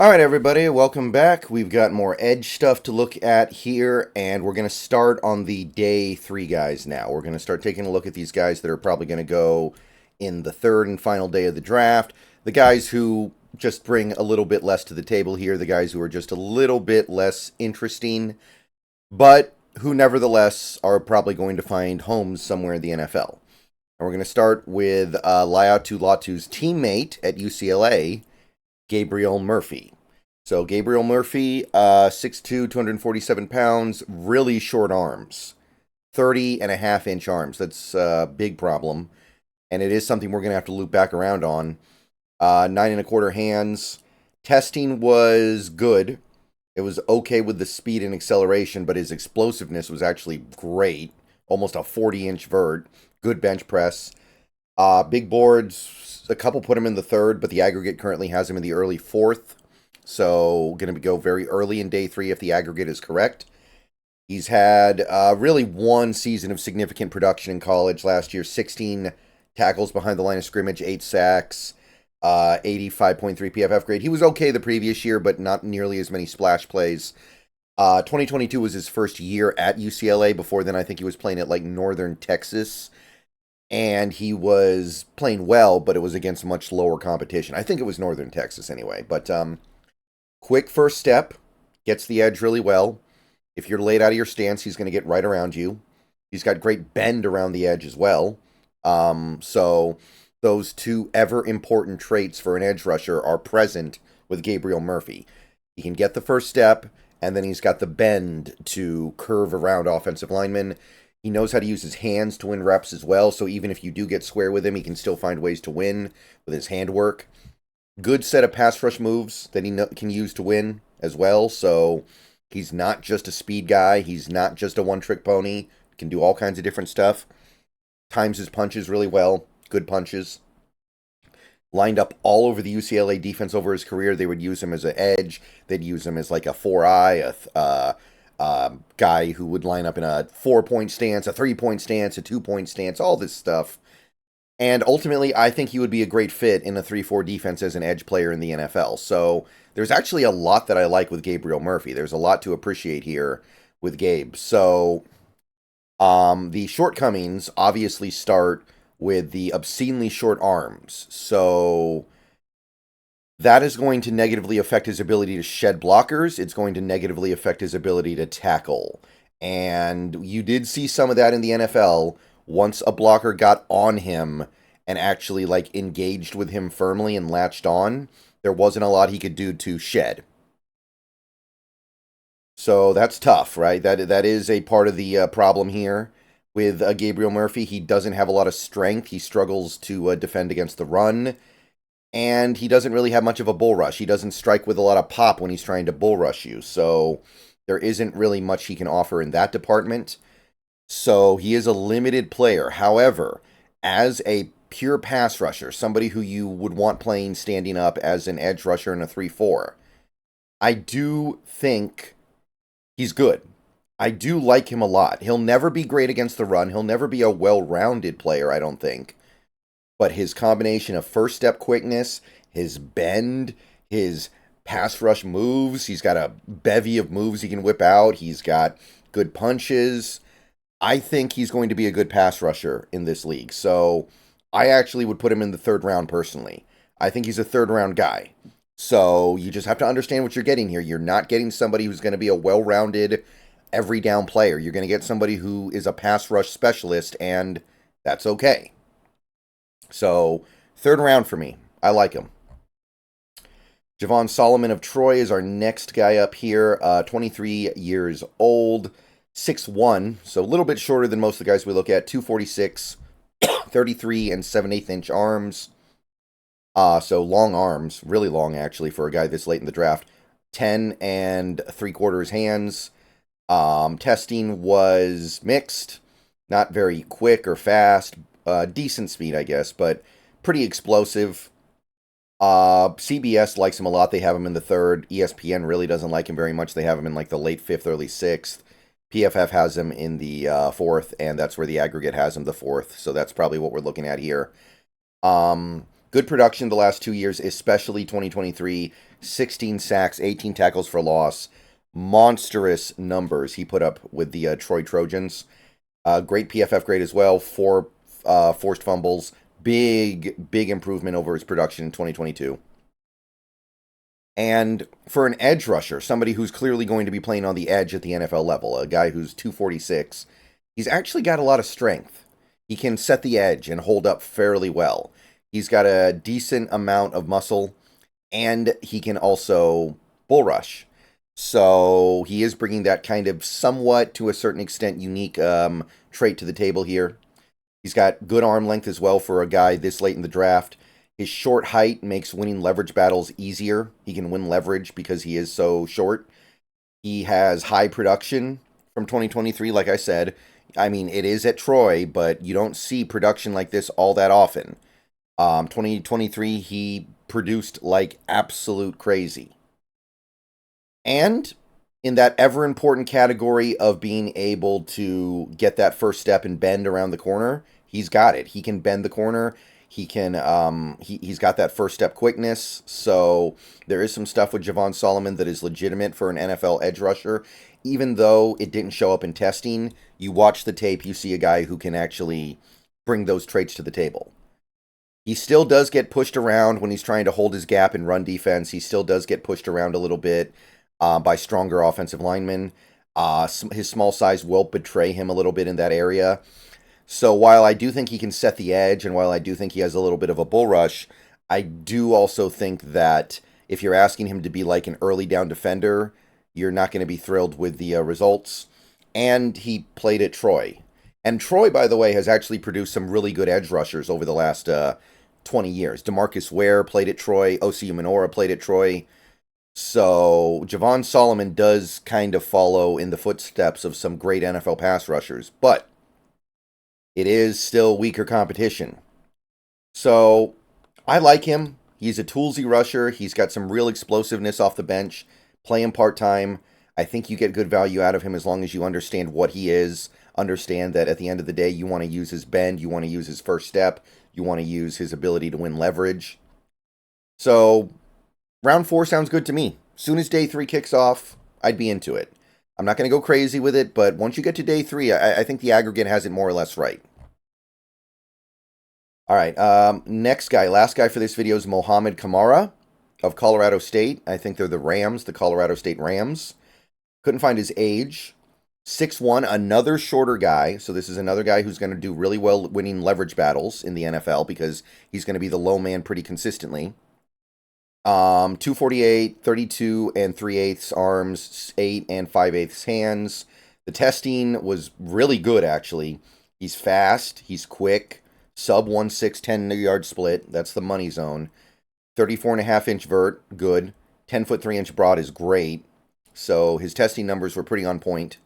All right, everybody, welcome back. We've got more edge stuff to look at here, and we're going to start on the day 3 guys now. We're going to start taking a look at these guys that are probably going to go in the third and final day of the draft. The guys who just bring a little bit less to the table here, the guys who are just a little bit less interesting, but who nevertheless are probably going to find homes somewhere in the NFL. And we're going to start with Laiatu Latu's teammate at UCLA, Gabriel Murphy. So Gabriel Murphy, 6'2", 247 pounds, really short arms. 30.5-inch arms. That's a big problem. And it is something we're going to have to loop back around on. 9.25 hands. Testing was good. It was okay with the speed and acceleration, but his explosiveness was actually great. Almost a 40-inch vert. Good bench press. Big boards, a couple put him in the third, but the aggregate currently has him in the early fourth. So going to go very early in day 3 if the aggregate is correct. He's had really one season of significant production in college last year. 16 tackles behind the line of scrimmage, 8 sacks, 85.3 PFF grade. He was okay the previous year, but not nearly as many splash plays. 2022 was his first year at UCLA. Before then, I think he was playing at like Northern Texas. And he was playing well, but it was against much lower competition. I think it was Northern Texas anyway. But quick first step, gets the edge really well. If you're laid out of your stance, he's going to get right around you. He's got great bend around the edge as well. So those two ever important traits for an edge rusher are present with Gabriel Murphy. He can get the first step, and then he's got the bend to curve around offensive linemen. He knows how to use his hands to win reps as well, so even if you do get square with him, he can still find ways to win with his handwork. Good set of pass rush moves that he can use to win as well, so he's not just a speed guy. He's not just a one-trick pony. Can do all kinds of different stuff. Times his punches really well. Good punches. Lined up all over the UCLA defense over his career. They would use him as an edge. They'd use him as like a 4-eye, guy who would line up in a 4-point stance, a 3-point stance, a 2-point stance, all this stuff. And ultimately, I think he would be a great fit in a 3-4 defense as an edge player in the NFL. So there's actually a lot that I like with Gabriel Murphy. There's a lot to appreciate here with Gabe. So the shortcomings obviously start with the obscenely short arms. So that is going to negatively affect his ability to shed blockers. It's going to negatively affect his ability to tackle. And you did see some of that in the NFL. Once a blocker got on him and actually like engaged with him firmly and latched on, there wasn't a lot he could do to shed. So that's tough, right? That is a part of the problem here with Gabriel Murphy. He doesn't have a lot of strength. He struggles to defend against the run. And he doesn't really have much of a bull rush. He doesn't strike with a lot of pop when he's trying to bull rush you. So there isn't really much he can offer in that department. So he is a limited player. However, as a pure pass rusher, somebody who you would want playing standing up as an edge rusher in a 3-4, I do think he's good. I do like him a lot. He'll never be great against the run. He'll never be a well-rounded player, I don't think. But his combination of first step quickness, his bend, his pass rush moves, he's got a bevy of moves he can whip out. He's got good punches. I think he's going to be a good pass rusher in this league. So I actually would put him in the 3rd round personally. I think he's a 3rd round guy. So you just have to understand what you're getting here. You're not getting somebody who's going to be a well-rounded, every down player. You're going to get somebody who is a pass rush specialist, and that's okay. So, 3rd round for me. I like him. Javon Solomon of Troy is our next guy up here. 23 years old. 6'1", so a little bit shorter than most of the guys we look at. 246, 33 and 7/8-inch arms. So long arms. Really long, actually, for a guy this late in the draft. 10 3/4 hands. Testing was mixed. Not very quick or fast. Decent speed, I guess, but pretty explosive. CBS likes him a lot. They have him in the 3rd. ESPN really doesn't like him very much. They have him in like the late 5th, early 6th. PFF has him in the 4th, and that's where the aggregate has him the 4th. So that's probably what we're looking at here. Good production the last 2 years, especially 2023. 16 sacks, 18 tackles for loss. Monstrous numbers he put up with the Troy Trojans. Great PFF grade as well. 4 forced fumbles. Big improvement over his production in 2022. And for an edge rusher, somebody who's clearly going to be playing on the edge at the NFL level, a guy who's 246, he's actually got a lot of strength. He can set the edge and hold up fairly well. He's got a decent amount of muscle, and he can also bull rush. So he is bringing that kind of somewhat, to a certain extent, unique trait to the table here. He's got good arm length as well for a guy this late in the draft. His short height makes winning leverage battles easier. He can win leverage because he is so short. He has high production from 2023, like I said. I mean, it is at Troy, but you don't see production like this all that often. 2023, he produced like absolute crazy. And in that ever important category of being able to get that first step and bend around the corner, he's got it. He can bend the corner. He can, he's got that first step quickness. So there is some stuff with Javon Solomon that is legitimate for an NFL edge rusher. Even though it didn't show up in testing, you watch the tape, you see a guy who can actually bring those traits to the table. He still does get pushed around when he's trying to hold his gap in run defense. He still does get pushed around a little bit by stronger offensive linemen. His small size will betray him a little bit in that area. So while I do think he can set the edge, and while I do think he has a little bit of a bull rush, I do also think that if you're asking him to be like an early down defender, you're not going to be thrilled with the results. And he played at Troy. And Troy, by the way, has actually produced some really good edge rushers over the last 20 years. DeMarcus Ware played at Troy. Osi Umenora played at Troy. So Javon Solomon does kind of follow in the footsteps of some great NFL pass rushers. But it is still weaker competition. So I like him. He's a toolsy rusher. He's got some real explosiveness off the bench. Play him part-time. I think you get good value out of him as long as you understand what he is. Understand that at the end of the day, you want to use his bend. You want to use his first step. You want to use his ability to win leverage. So round 4 sounds good to me. Soon as day 3 kicks off, I'd be into it. I'm not going to go crazy with it, but once you get to day 3, I think the aggregate has it more or less right. All right, next guy, last guy for this video is Mohamed Kamara of Colorado State. I think they're the Rams, the Colorado State Rams. Couldn't find his age. 6'1", another shorter guy. So this is another guy who's going to do really well winning leverage battles in the NFL because he's going to be the low man pretty consistently. 248, 32 and 3/8 arms, 8 and 5/8 hands. The testing was really good, actually. He's fast, he's quick, sub 1.6, 10-yard split. That's the money zone. 34.5-inch vert, good. 10-foot 3-inch broad is great. So his testing numbers were pretty on point.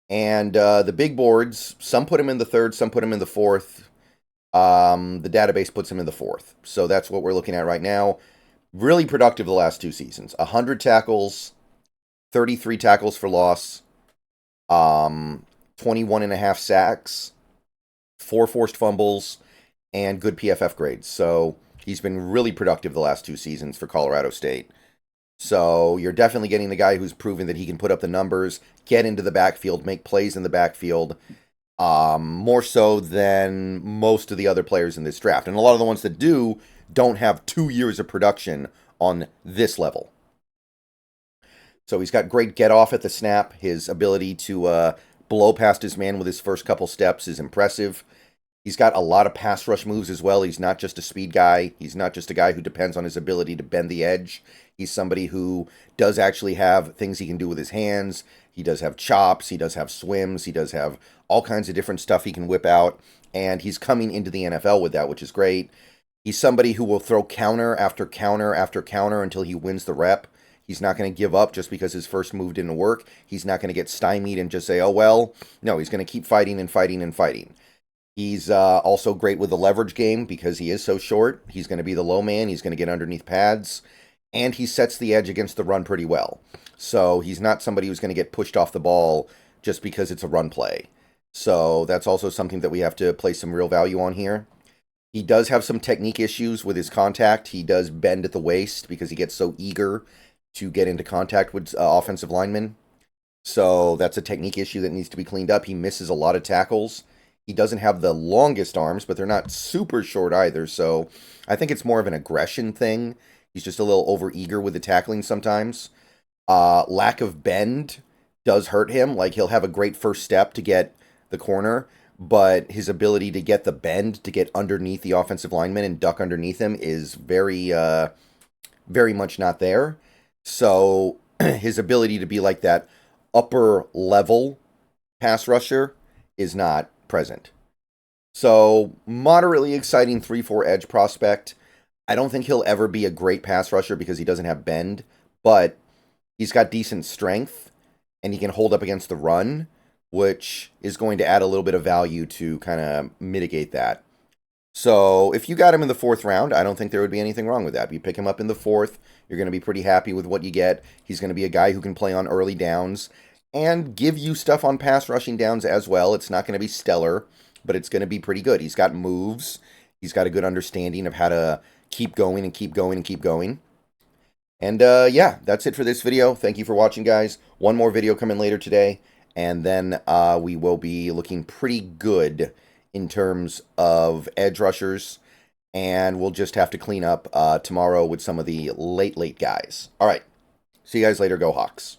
And the big boards, some put him in the 3rd, some put him in the 4th. The database puts him in the 4th. So that's what we're looking at right now. Really productive the last 2 seasons. 100 tackles, 33 tackles for loss, 21.5 sacks, 4 forced fumbles, and good PFF grades. So he's been really productive the last 2 seasons for Colorado State. So you're definitely getting the guy who's proven that he can put up the numbers, get into the backfield, make plays in the backfield, more so than most of the other players in this draft. And a lot of the ones that do don't have 2 years of production on this level. So he's got great get off at the snap. His ability to blow past his man with his first couple steps is impressive. He's got a lot of pass rush moves as well. He's not just a speed guy. He's not just a guy who depends on his ability to bend the edge. He's somebody who does actually have things he can do with his hands. He does have chops. He does have swims. He does have all kinds of different stuff he can whip out. And he's coming into the NFL with that, which is great. He's somebody who will throw counter after counter after counter until he wins the rep. He's not going to give up just because his first move didn't work. He's not going to get stymied and just say, oh, well. No, he's going to keep fighting and fighting and fighting. He's also great with the leverage game because he is so short. He's going to be the low man. He's going to get underneath pads. And he sets the edge against the run pretty well. So he's not somebody who's going to get pushed off the ball just because it's a run play. So that's also something that we have to place some real value on here. He does have some technique issues with his contact. He does bend at the waist because he gets so eager to get into contact with offensive linemen. So that's a technique issue that needs to be cleaned up. He misses a lot of tackles. He doesn't have the longest arms, but they're not super short either. So I think it's more of an aggression thing. He's just a little overeager with the tackling sometimes. Lack of bend does hurt him. Like, he'll have a great first step to get the corner, but his ability to get the bend to get underneath the offensive lineman and duck underneath him is very much not there. So his ability to be like that upper level pass rusher is not present. So moderately exciting 3-4 edge prospect. I don't think he'll ever be a great pass rusher because he doesn't have bend, but he's got decent strength and he can hold up against the run, which is going to add a little bit of value to kind of mitigate that. So if you got him in the 4th round, I don't think there would be anything wrong with that. If you pick him up in the 4th, you're going to be pretty happy with what you get. He's going to be a guy who can play on early downs and give you stuff on pass rushing downs as well. It's not going to be stellar, but it's going to be pretty good. He's got moves. He's got a good understanding of how to keep going and keep going and keep going. And yeah, that's it for this video. Thank you for watching, guys. One more video coming later today, and then we will be looking pretty good in terms of edge rushers, and we'll just have to clean up tomorrow with some of the late guys. All right, see you guys later. Go Hawks.